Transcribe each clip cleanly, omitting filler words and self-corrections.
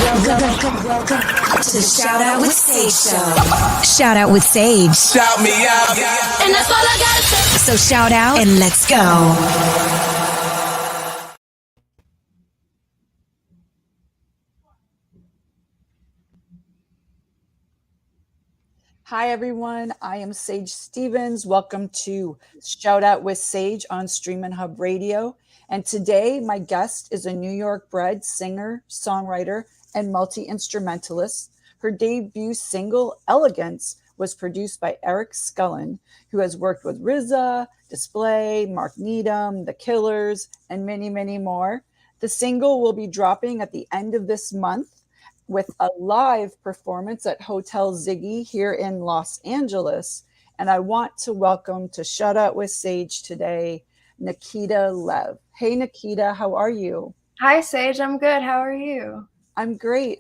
Welcome to the Shout Out with Sage show. Shout Out with Sage. Shout me out. And that's all I gotta say. So shout out and let's go. Hi, everyone. I am Sage Stevens. Welcome to Shout Out with Sage on StreamInn Hub Radio. And today, my guest is a New York-bred singer, songwriter, and multi-instrumentalist. Her debut single, Elegance, was produced by Eric Scullin, who has worked with RZA, Display, Mark Needham, The Killers, and many, many more. The single will be dropping at the end of this month with a live performance at Hotel Ziggy here in Los Angeles. And I want to welcome to Shout Out with Sage today, NIKITA LEV. Hey, NIKITA, how are you? Hi, Sage. I'm good. How are you? I'm great.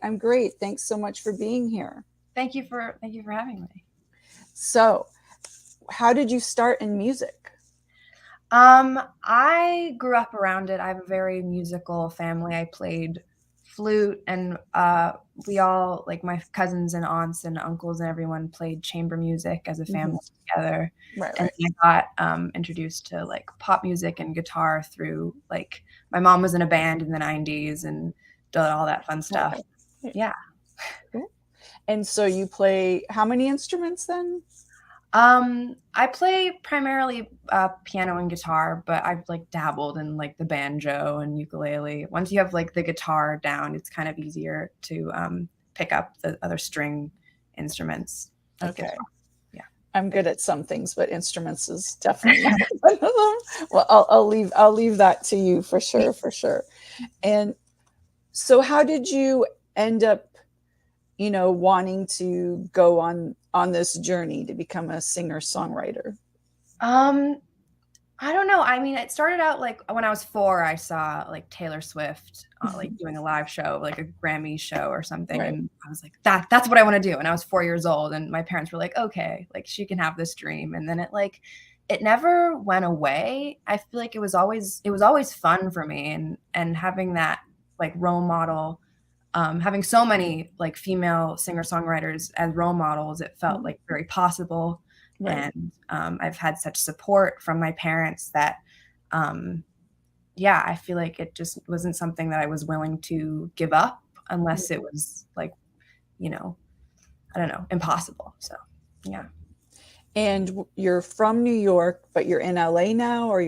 Thanks so much for being here. Thank you for having me. So, how did you start in music? I grew up around it. I have a very musical family. I played flute, and we all, like my cousins and aunts and uncles and everyone, played chamber music as a family together. Right. And I got introduced to like pop music and guitar through, like, my mom was in a band in the 90s and did all that fun stuff. Right. Yeah. Cool. And so you play how many instruments then? I play primarily piano and guitar, but I've like dabbled in like the banjo and ukulele. Once you have like the guitar down, it's kind of easier to pick up the other string instruments. Like Okay. guitar. Yeah. I'm good at some things, but instruments is definitely not one of them. Well, I'll leave that to you for sure. And so how did you end up, wanting to go on this journey to become a singer-songwriter? I don't know. I mean, it started out like when I was 4, I saw like Taylor Swift like doing a live show, like a Grammy show or something. Right. And I was like, that's what I want to do. And I was 4 years old, and my parents were like, okay, like she can have this dream. And then it never went away. I feel like it was always fun for me, and having that like role model, having so many like female singer-songwriters as role models, it felt like very possible. Right. And I've had such support from my parents that, I feel like it just wasn't something that I was willing to give up unless it was like, I don't know, impossible. So, yeah. And you're from New York, but you're in LA now, or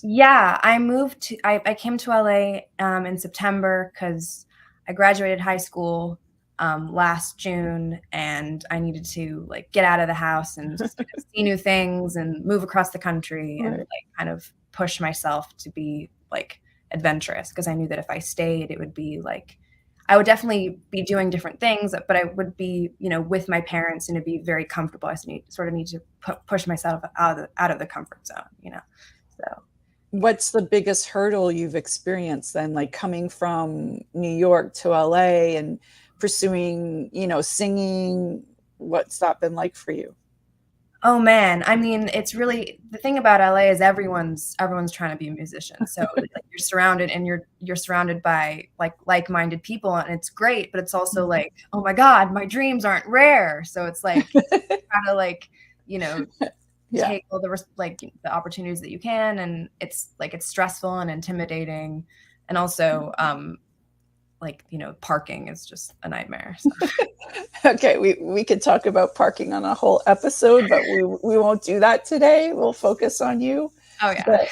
Yeah, I came to LA in September because I graduated high school last June, and I needed to like get out of the house and just see new things and move across the country and like kind of push myself to be like adventurous, because I knew that if I stayed, it would be like I would definitely be doing different things, but I would be, with my parents, and it'd be very comfortable. I need to push myself out of the comfort zone, So. What's the biggest hurdle you've experienced then, like coming from New York to LA and pursuing, singing? What's that been like for you? Oh man, I mean, it's really, the thing about LA is everyone's trying to be a musician. So like, you're surrounded by like-minded people, and it's great, but it's also like, oh my God, my dreams aren't rare. So it's like kind of like, take all the opportunities that you can, and it's stressful and intimidating, and also parking is just a nightmare. So. Okay, we could talk about parking on a whole episode, but we won't do that today. We'll focus on you. Oh yeah.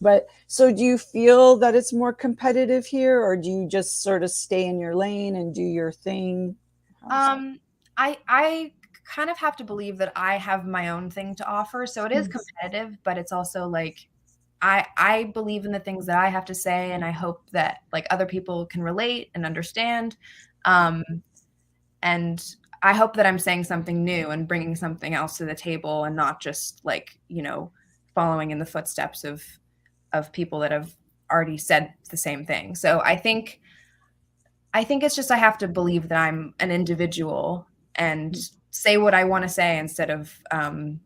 But so do you feel that it's more competitive here, or do you just sort of stay in your lane and do your thing? I kind of have to believe that I have my own thing to offer. So it is competitive, but it's also like I believe in the things that I have to say, and I hope that like other people can relate and understand. And I hope that I'm saying something new and bringing something else to the table, and not just like, following in the footsteps of people that have already said the same thing. So I think it's just, I have to believe that I'm an individual and say what I want to say instead of, and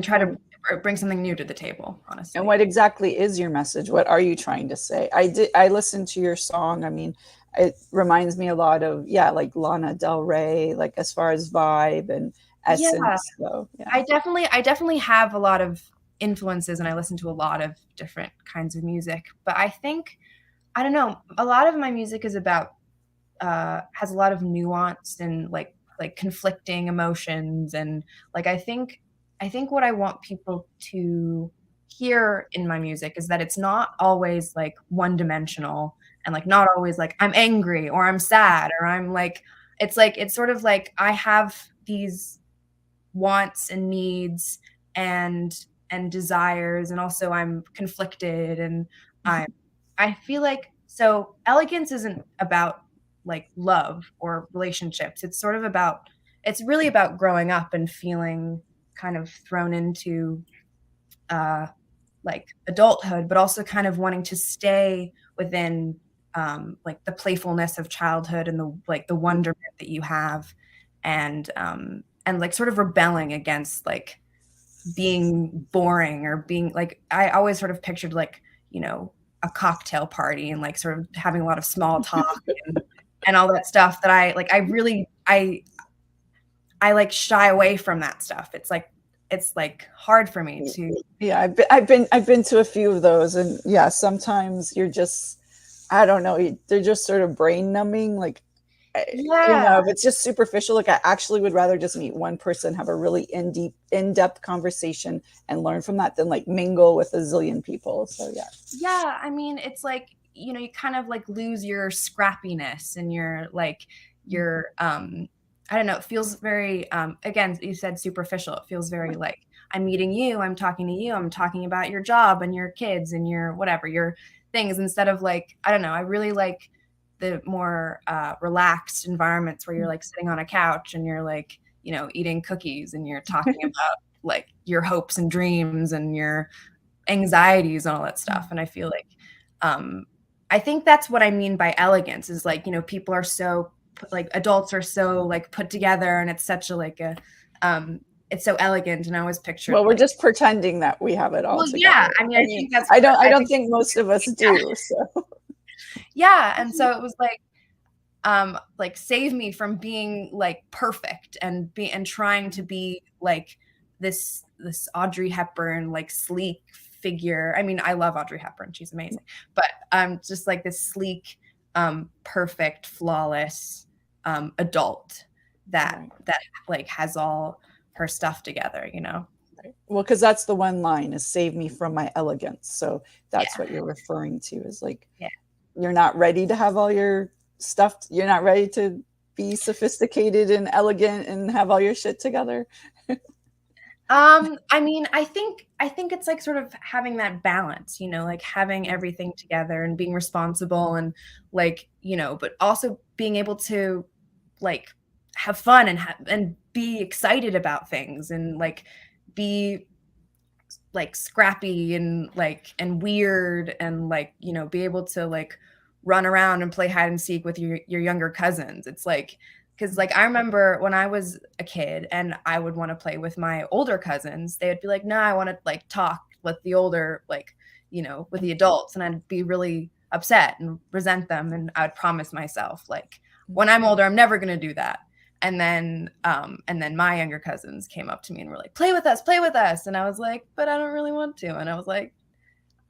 try to bring something new to the table, honestly. And what exactly is your message? What are you trying to say? I listened to your song. I mean, it reminds me a lot of, like Lana Del Rey, like as far as vibe and essence. So yeah. I definitely have a lot of influences, and I listen to a lot of different kinds of music. But I think, I don't know, a lot of my music is about has a lot of nuance and like conflicting emotions, and like I think what I want people to hear in my music is that it's not always like one dimensional, and like not always like I'm angry or I'm sad or I'm like, it's sort of like I have these wants and needs and desires, and also I'm conflicted, and I feel like, so Elegance isn't about like love or relationships. It's sort of about, it's really about growing up and feeling kind of thrown into like adulthood, but also kind of wanting to stay within like the playfulness of childhood and the wonderment that you have, and like sort of rebelling against like being boring, or being like, I always sort of pictured like, a cocktail party and like sort of having a lot of small talk and all that stuff that I like shy away from that stuff. It's like hard for me to. Yeah, I've been to a few of those, and yeah, sometimes you're just, I don't know, they're just sort of brain numbing. Like, if it's just superficial, like I actually would rather just meet one person, have a really in-depth conversation and learn from that than like mingle with a zillion people. So yeah, I mean, it's like, you kind of like lose your scrappiness and your I don't know, it feels very again, you said superficial. It feels very like I'm meeting you, I'm talking to you, I'm talking about your job and your kids and your whatever, your things, instead of like, I don't know, I really like the more relaxed environments where you're like sitting on a couch and you're like, eating cookies and you're talking about like your hopes and dreams and your anxieties and all that stuff. And I feel like I think that's what I mean by elegance, is like, people are so like, adults are so like put together, and it's such a like a it's so elegant, and I always picture, well, we're just pretending that we have it all together. Yeah, I mean, I think that's, I don't think most of us do. So yeah, and so it was like save me from being like perfect and trying to be like this Audrey Hepburn like sleek figure. I mean, I love Audrey Hepburn, she's amazing, but just like this sleek perfect, flawless adult that like has all her stuff together, Right. Well, because that's the one line, is save me from my elegance. So that's what you're referring to, is like, you're not ready to have all your stuff. You're not ready to be sophisticated and elegant and have all your shit together. I mean, I think it's like sort of having that balance, like having everything together and being responsible, and like, but also being able to like have fun and be excited about things, and like be like scrappy and like and weird, and like, be able to like run around and play hide and seek with your younger cousins. It's like, because like I remember when I was a kid and I would want to play with my older cousins, they would be like, no, I want to like talk with the older, like, with the adults, and I'd be really upset and resent them, and I would promise myself like, when I'm older, I'm never going to do that. And then my younger cousins came up to me and were like, play with us. And I was like, but I don't really want to. And I was like,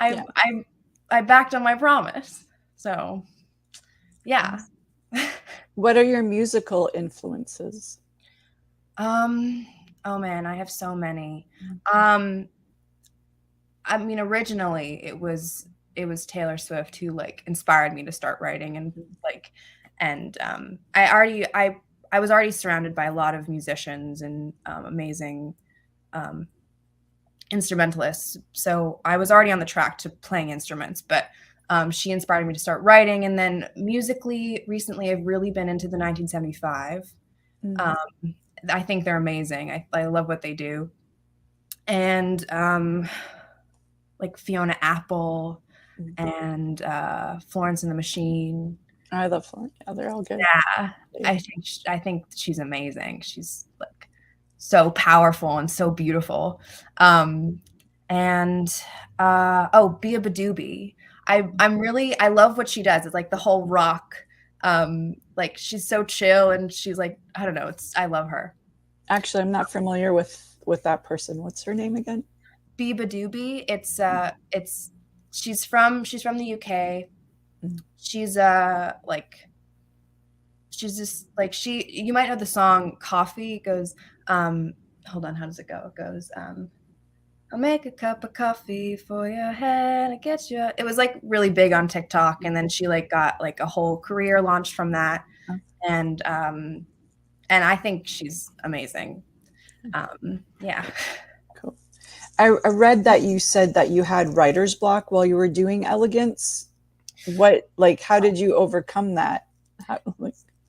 I backed on my promise. So, yeah. What are your musical influences? Oh man, I have so many. I mean, originally it was Taylor Swift who like inspired me to start writing, and like, and I was already surrounded by a lot of musicians and amazing instrumentalists. So I was already on the track to playing instruments, but she inspired me to start writing. And then musically, recently, I've really been into the 1975. I think they're amazing. I love what they do. And like Fiona Apple and Florence and the Machine. I love Florence. Yeah, they're all good. Yeah, I think she's amazing. She's like so powerful and so beautiful. And Bia Badoobie. I love what she does. It's like the whole rock, like she's so chill and she's like, I don't know, I love her. Actually, I'm not familiar with that person. What's her name again? Bia Badoobie. She's from the UK. She's she's just like, you might know the song Coffee. It goes, hold on, how does it go? It goes, I'll make a cup of coffee for your head. It gets you. It was like really big on TikTok, and then she like got like a whole career launched from that. And I think she's amazing. Yeah. Cool. I read that you said that you had writer's block while you were doing Elegance. How did you overcome that?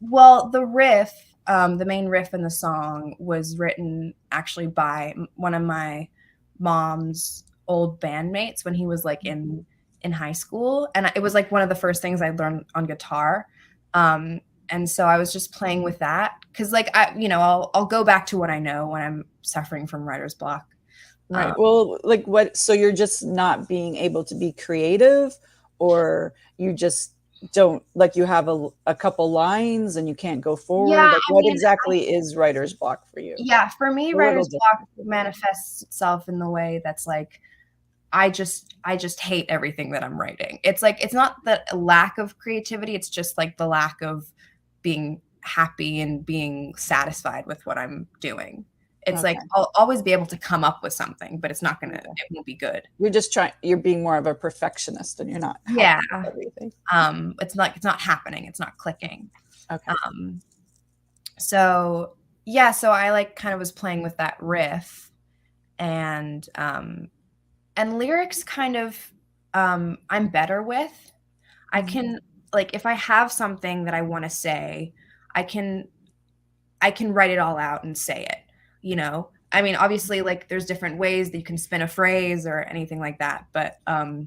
Well, the riff, the main riff in the song was written actually by one of my mom's old bandmates when he was like in high school, and it was like one of the first things I learned on guitar, and so I was just playing with that because like I'll go back to what I know when I'm suffering from writer's block. Right. Well, like what? So you're just not being able to be creative, or you just don't, like, you have a couple lines and you can't go forward. Yeah, what exactly is writer's block for you? Yeah, for me, writer's block manifests itself in the way that's like, I just hate everything that I'm writing. It's like, it's not the lack of creativity. It's just like the lack of being happy and being satisfied with what I'm doing. It's like, I'll always be able to come up with something, but it won't be good. You're being more of a perfectionist and you're not. Yeah. Everything. It's not happening. It's not clicking. Okay. So I like kind of was playing with that riff, and lyrics kind of, I'm better with. I can, like, if I have something that I want to say, I can write it all out and say it. I mean, obviously, like, there's different ways that you can spin a phrase or anything like that. But and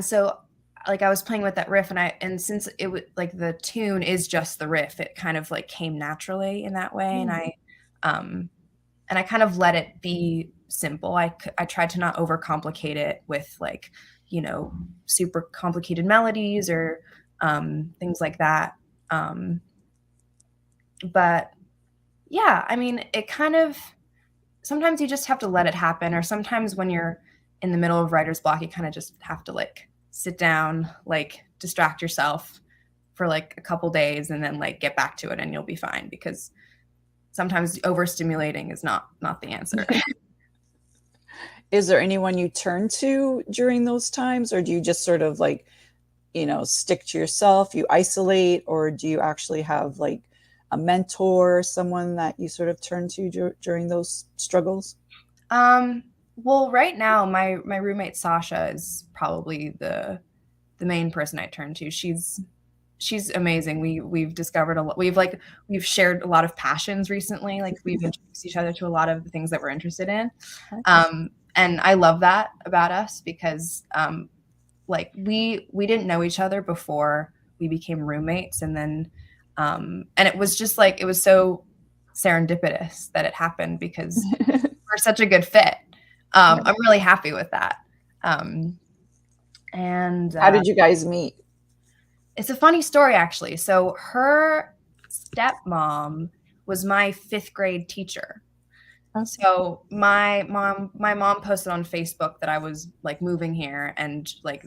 so like I was playing with that riff, and since it was like the tune is just the riff, it kind of like came naturally in that way. And I kind of let it be simple. I tried to not overcomplicate it with like, super complicated melodies or things like that. But yeah, I mean, it kind of, sometimes you just have to let it happen, or sometimes when you're in the middle of writer's block, you kind of just have to like sit down, like distract yourself for like a couple days and then like get back to it and you'll be fine, because sometimes overstimulating is not the answer. Is there anyone you turn to during those times, or do you just sort of like, stick to yourself, you isolate, or do you actually have like a mentor, someone that you sort of turn to during those struggles? Well, right now my roommate Sasha is probably the main person I turn to. She's amazing. We've discovered a lot. We've shared a lot of passions recently. Like, we've introduced each other to a lot of the things that we're interested in. And I love that about us, because like we didn't know each other before we became roommates, and then and it was just like, it was so serendipitous that it happened, because we're such a good fit. I'm really happy with that. And how did you guys meet? It's a funny story, actually. So her stepmom was my 5th grade teacher. Okay. So my mom posted on Facebook that I was like moving here, and like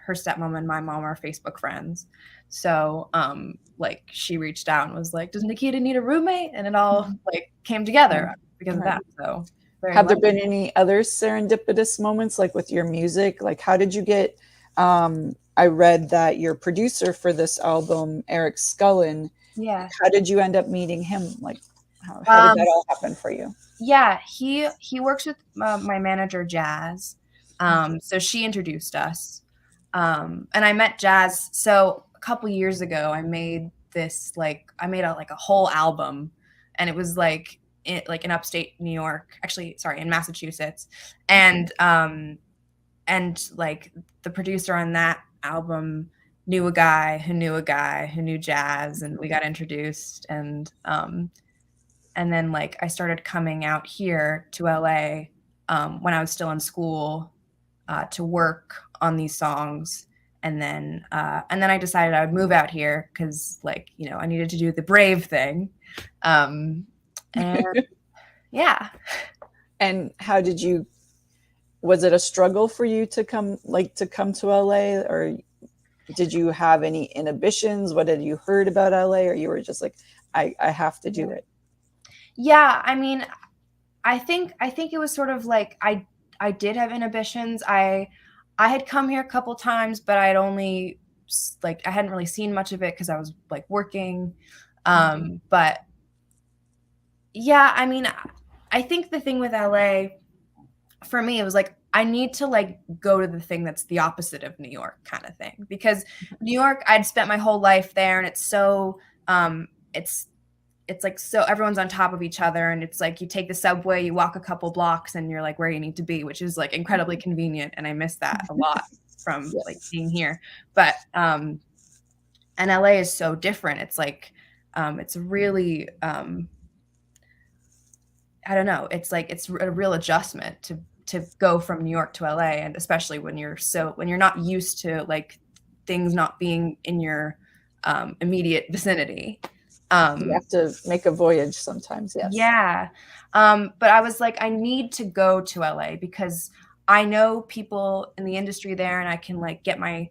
her stepmom and my mom are Facebook friends. So like she reached out and was like, does Nikita need a roommate? And it all like came together because of that. So have there been any other serendipitous moments, like with your music? Like, how did you get, I read that your producer for this album, Eric Scullin, how did you end up meeting him? Like, how did that all happen for you? Yeah, he works with my manager, Jazz. So she introduced us. And I met Jazz. So a couple years ago, I made this, like, a whole album, and it was like in upstate New York, actually, sorry, in Massachusetts. And like the producer on that album knew a guy who knew Jazz, and we got introduced, and And then like I started coming out here to LA when I was still in school to work on these songs. And then I decided I would move out here because, like, you know, I needed to do the brave thing. And yeah. And how did you, was it a struggle for you to come to LA, or did you have any inhibitions? What had you heard about LA, or you were just like, I have to do it? Yeah, I mean, I think it was sort of like I did have inhibitions. I had come here a couple times, but I hadn't really seen much of it because I was like working. But yeah, I mean, I think the thing with LA for me, it was like I need to like go to the thing that's the opposite of New York kind of thing, because New York, I'd spent my whole life there, and it's so it's like, so everyone's on top of each other, and it's like you take the subway, you walk a couple blocks, and you're like where you need to be, which is like incredibly convenient, and I miss that a lot from like being here. But and LA is so different. It's like it's really I don't know, it's like it's a real adjustment to go from New York to LA, and especially when you're not used to like things not being in your immediate vicinity. You have to make a voyage sometimes. Yes. Yeah. But I was like, I need to go to LA because I know people in the industry there, and I can like get my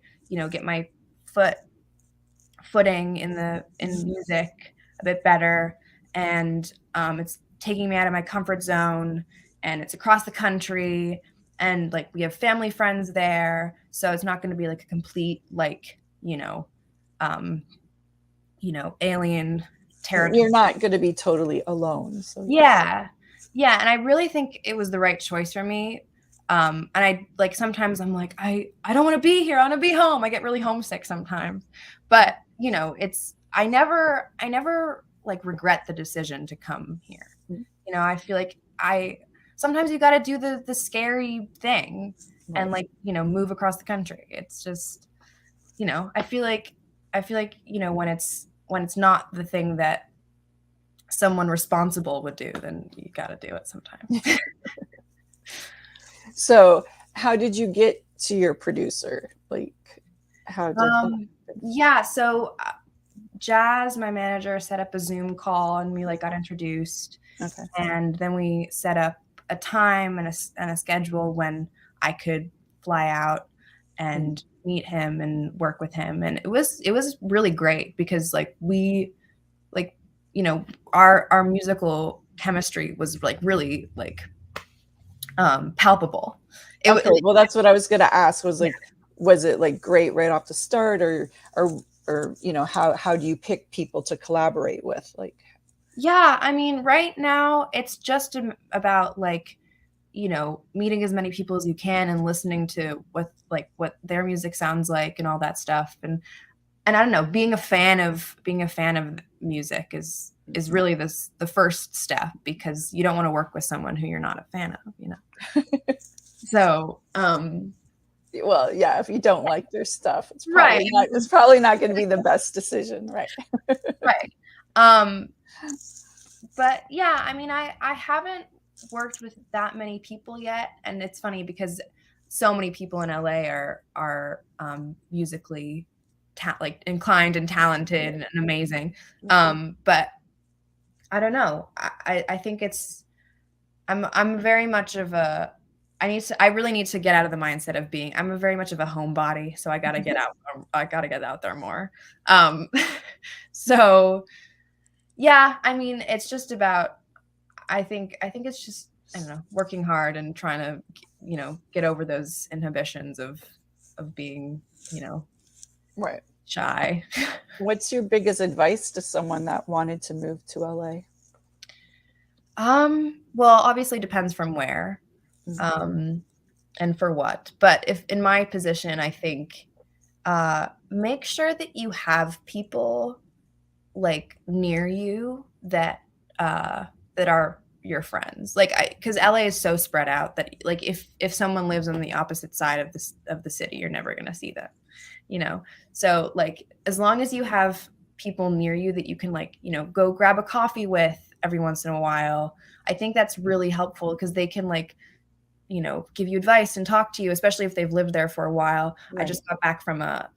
footing in music a bit better. And it's taking me out of my comfort zone, and it's across the country, and like we have family friends there. So it's not going to be like a complete, like, alien territory. You're not going to be totally alone. So yeah. And I really think it was the right choice for me. And I like, sometimes I'm like, I don't want to be here. I want to be home. I get really homesick sometimes, but I never like regret the decision to come here. I feel like sometimes you got to do the scary thing and like, move across the country. It's just, I feel like, when it's not the thing that someone responsible would do, then you got to do it sometimes. So how did you get to your producer? Like, how did yeah. So Jazz, my manager, set up a Zoom call, and we like got introduced. Okay. And then we set up a time and a schedule when I could fly out and meet him and work with him. And it was really great because like we like, our musical chemistry was like really like palpable. Well, that's what I was going to ask, was like, was it like great right off the start, or how do you pick people to collaborate with? Like, yeah, I mean, right now it's just about like, meeting as many people as you can and listening to what their music sounds like and all that stuff. And I don't know, being a fan of music is really the first step, because you don't want to work with someone who you're not a fan of, So, well, yeah, if you don't like their stuff, it's probably not going to be the best decision, right? Right. But yeah, I mean, I haven't worked with that many people yet, and it's funny because so many people in LA are musically like inclined and talented and amazing. But I don't know. I think I'm very much of a, I really need to get out of the mindset of being, I'm very much of a homebody. So I got to get out. I got to get out there more. So yeah, I mean, it's just about, I think it's just, I don't know, working hard and trying to, get over those inhibitions of being, right, shy. What's your biggest advice to someone that wanted to move to LA? Well, obviously depends from where, and for what. But if in my position, I think, make sure that you have people like near you that are your friends. Like, because LA is so spread out that like if someone lives on the opposite side of the city, you're never gonna see them. So like as long as you have people near you that you can like, go grab a coffee with every once in a while. I think that's really helpful because they can like, you know, give you advice and talk to you, especially if they've lived there for a while. Right. I just got back from a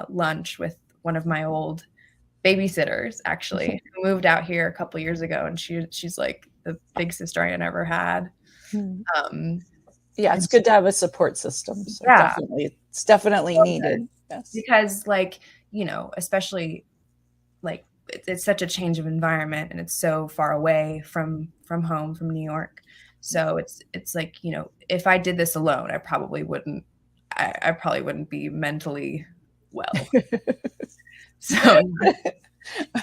lunch with one of my old babysitters, actually, who moved out here a couple years ago, and she's like the big sister I never had. Yeah, it's good to have a support system. So Yeah. it's definitely needed. Yes. Because like, you know, especially like it's such a change of environment and it's so far away from home, from New York. So it's like, you know, if I did this alone, I probably wouldn't be mentally well. So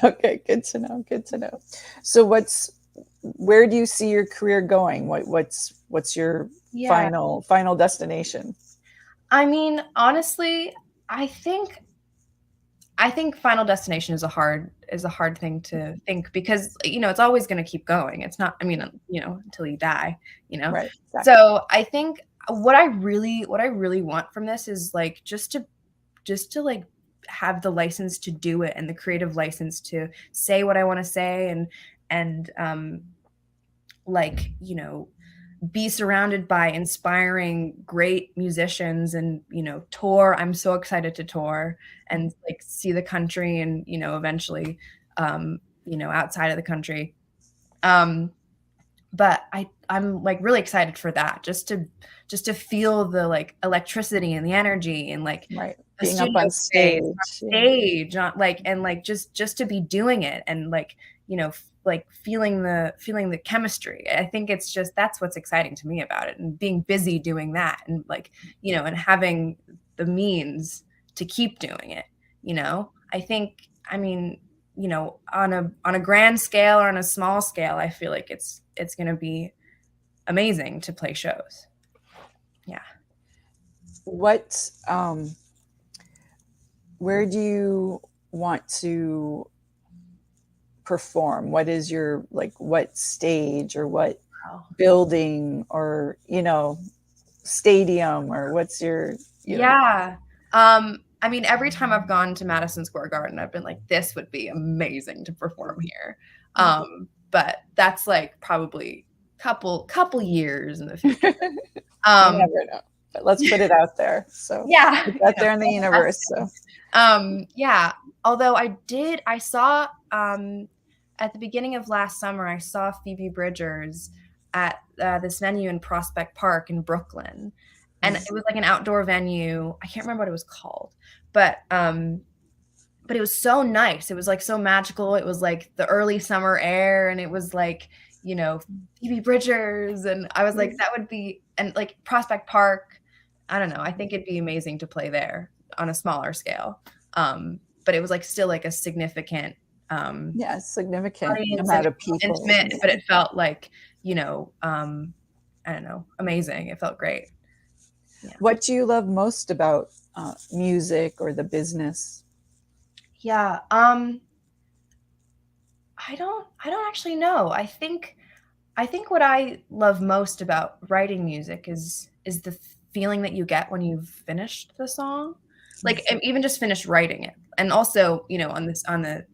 okay, good to know. Good to know. So where do you see your career going? What's your final destination? I mean, honestly, I think final destination is a hard thing to think because, you know, it's always going to keep going. It's not, I mean, you know, until you die, you know? Right. Exactly. So I think what I really want from this is like, just to like have the license to do it and the creative license to say what I want to say and like, you know, be surrounded by inspiring great musicians and, you know, tour. I'm so excited to tour and like see the country and, you know, eventually, you know, outside of the country. But I'm like really excited for that, just to feel the like electricity and the energy and like being up on stage, like, and like just to be doing it and like, you know, like feeling the chemistry. I think it's just, that's what's exciting to me about it, and being busy doing that and like, you know, and having the means to keep doing it, you know. I think, I mean, you know, on a grand scale or on a small scale, I feel like it's going to be amazing to play shows. Yeah. What where do you want to perform? What is your, like, what stage or what building or, you know, stadium, or what's your, you know? I mean, every time I've gone to Madison Square Garden, I've been like, this would be amazing to perform here. But that's like probably couple years in the future. You never know, but let's put it out there. So yeah, it's out there in the universe. So yeah. Although I saw at the beginning of last summer, I saw Phoebe Bridgers at this venue in Prospect Park in Brooklyn. And it was like an outdoor venue. I can't remember what it was called, but it was so nice. It was like so magical. It was like the early summer air, and it was like, you know, Phoebe Bridgers, and I was like, that would be, and like Prospect Park, I don't know. I think it'd be amazing to play there on a smaller scale. But it was like still like a significant, significant amount of people. Intimate, but it felt like, you know, I don't know, amazing. It felt great. Yeah. What do you love most about music or the business? Yeah. I don't actually know. I think what I love most about writing music is the feeling that you get when you've finished the song. Like, even just finished writing it. And also, you know, on the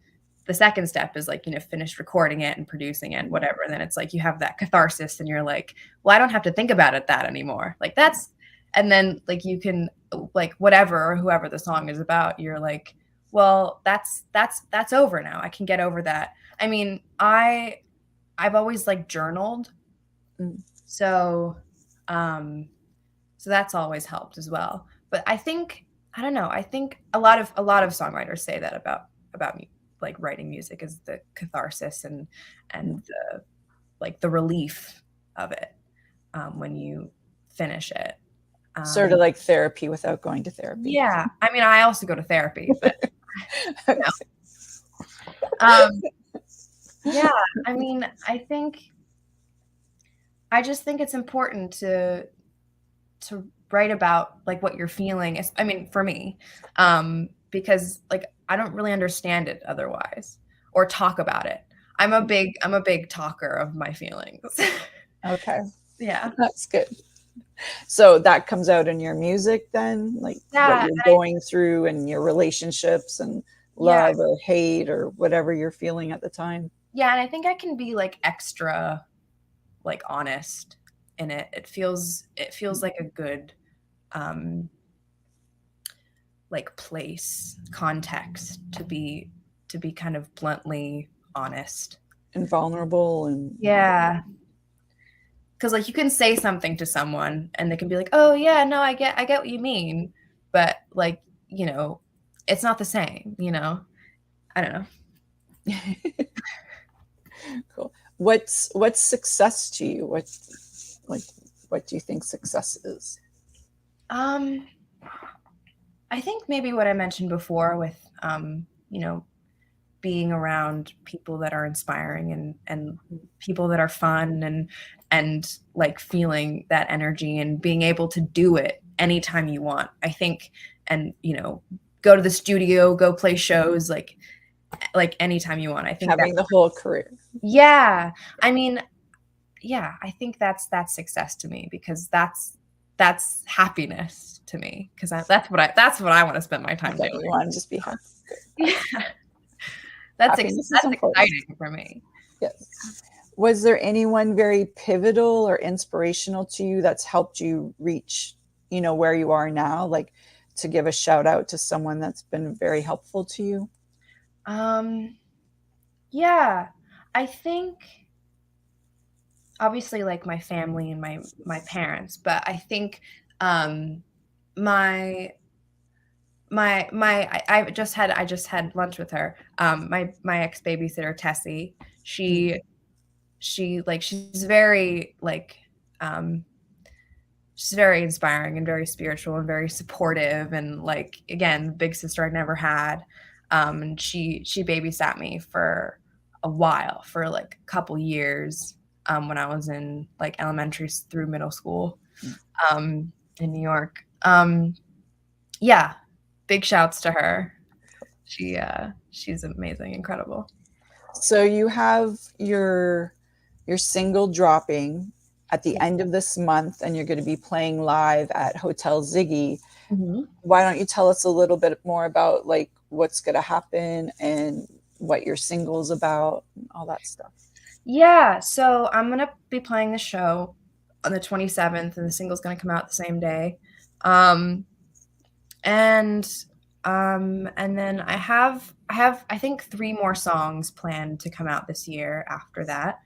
second step is like, you know, finish recording it and producing it and whatever. And then it's like you have that catharsis and you're like, well, I don't have to think about it that anymore. Like that's, and then like you can, like, whatever or whoever the song is about, you're like, well, that's over now. I can get over that. I mean, I've always like journaled. So that's always helped as well. But I think, I don't know, I think a lot of songwriters say that about me, like writing music is the catharsis and the, like, the relief of it when you finish it. Sort of like therapy without going to therapy. Yeah. I mean, I also go to therapy, but yeah, I mean, I just think it's important to write about like what you're feeling. I mean, for me, because like I don't really understand it otherwise, or talk about it. I'm a big talker of my feelings. Okay. Yeah. That's good. So that comes out in your music then, like what you're going through and your relationships and love or hate or whatever you're feeling at the time. Yeah, and I think I can be like extra like honest in it. It feels like a good like place, context to be kind of bluntly honest and vulnerable and yeah, because like you can say something to someone and they can be like, oh yeah, no, I get what you mean, but like, you know, it's not the same, you know. I don't know. Cool. What's success to you? What do you think success is? I think maybe what I mentioned before with you know, being around people that are inspiring and people that are fun and like feeling that energy and being able to do it anytime you want. I think, and you know, go to the studio, go play shows like anytime you want. I think Having the whole career. Yeah. I mean, yeah, I think that's success to me, because that's happiness to me, because that's what I want to spend my time doing. You want to just be happy. Yeah. That's exciting for me. Yes. Was there anyone very pivotal or inspirational to you that's helped you reach, you know, where you are now? Like, to give a shout out to someone that's been very helpful to you? Yeah, I think obviously like my family and my parents, but I think my I just had lunch with her. My ex babysitter Tessie. She's very like she's very inspiring and very spiritual and very supportive, and like, again, big sister I never had. And she babysat me for a while, for like a couple years, when I was in like elementary through middle school, in New York. Yeah, big shouts to her. She's amazing, incredible. So you have your single dropping at the end of this month, and you're going to be playing live at Hotel Ziggy. Mm-hmm. Why don't you tell us a little bit more about like what's going to happen and what your single's about and all that stuff? Yeah, so I'm going to be playing the show on the 27th, and the single's going to come out the same day. And then I have I think 3 more songs planned to come out this year after that.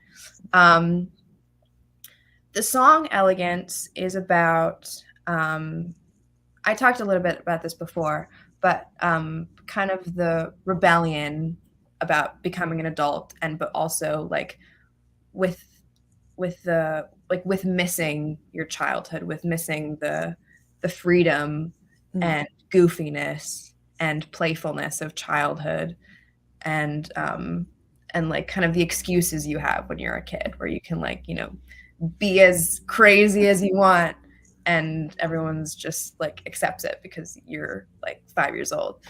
The song Elegance is about, I talked a little bit about this before, but kind of the rebellion about becoming an adult, and but also like with missing your childhood, with missing the freedom and goofiness and playfulness of childhood, and like kind of the excuses you have when you're a kid, where you can, like, you know, be as crazy as you want and everyone's just like accepts it because you're like 5 years old.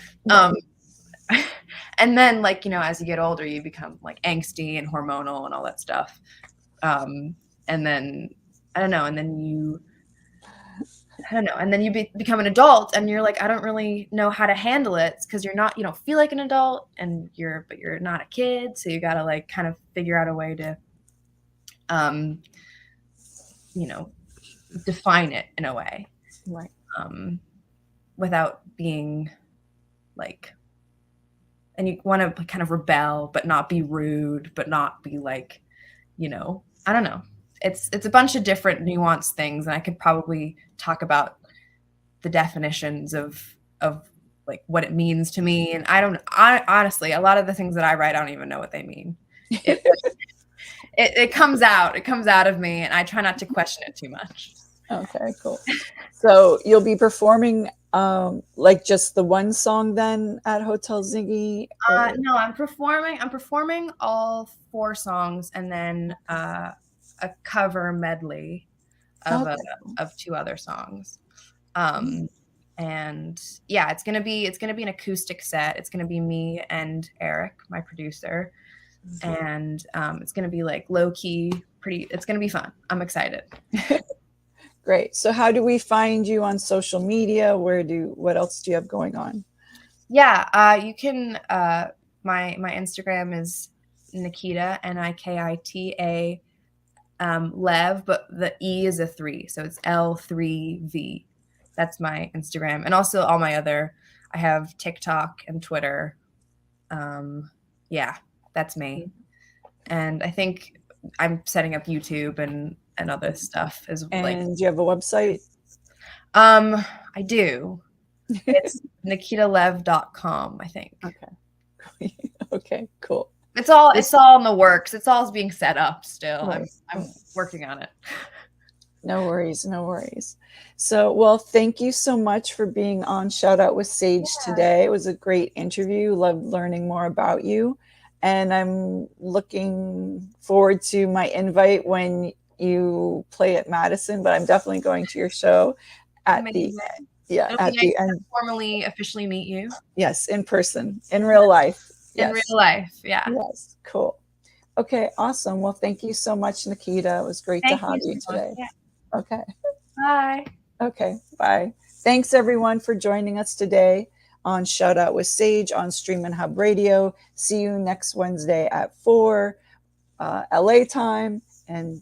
And then, like, you know, as you get older, you become like angsty and hormonal and all that stuff. And then I don't know, and then you become an adult, and you're like, I don't really know how to handle it, because you don't feel like an adult, and you're not a kid, so you gotta like kind of figure out a way to you know, define it in a way, right? Without being like, and you want to kind of rebel but not be rude, but not be like, you know, I don't know. It's a bunch of different nuanced things, and I could probably talk about the definitions of like what it means to me. And I honestly, a lot of the things that I write, I don't even know what they mean. It comes out of me, and I try not to question it too much. Okay, cool. So you'll be performing like just the one song then at Hotel Ziggy? No, I'm performing all 4 songs, and then a cover medley of 2 other songs. And yeah, it's gonna be an acoustic set. It's gonna be me and Eric, my producer, and it's gonna be like low key, pretty. It's gonna be fun. I'm excited. Great. So how do we find you on social media? What else do you have going on? Yeah, you can. My Instagram is Nikita, Nikita, Lev, but the E is a 3, so it's L3V. That's my Instagram, and also all my other. I have TikTok and Twitter. Yeah, that's me. And I think I'm setting up YouTube and other stuff as And like. do you have a website? I do. It's NikitaLev.com, I think. Okay. Okay, cool. It's all in the works. It's all being set up still. Right. I'm working on it. No worries, no worries. So, well, thank you so much for being on Shout Out with Sage today. It was a great interview. Loved learning more about you. And I'm looking forward to my invite when you play at Madison, but I'm definitely going to your show at the end. To formally officially meet you. Yes, in person, in real life. Yes. In real life, yeah. Yes, cool. Okay, awesome. Well, thank you so much, Nikita. It was great to have you today. Yeah. Okay. Bye. Okay, bye. Thanks, everyone, for joining us today on Shout Out with Sage on StreamInn Hub Radio. See you next Wednesday at 4 LA time. And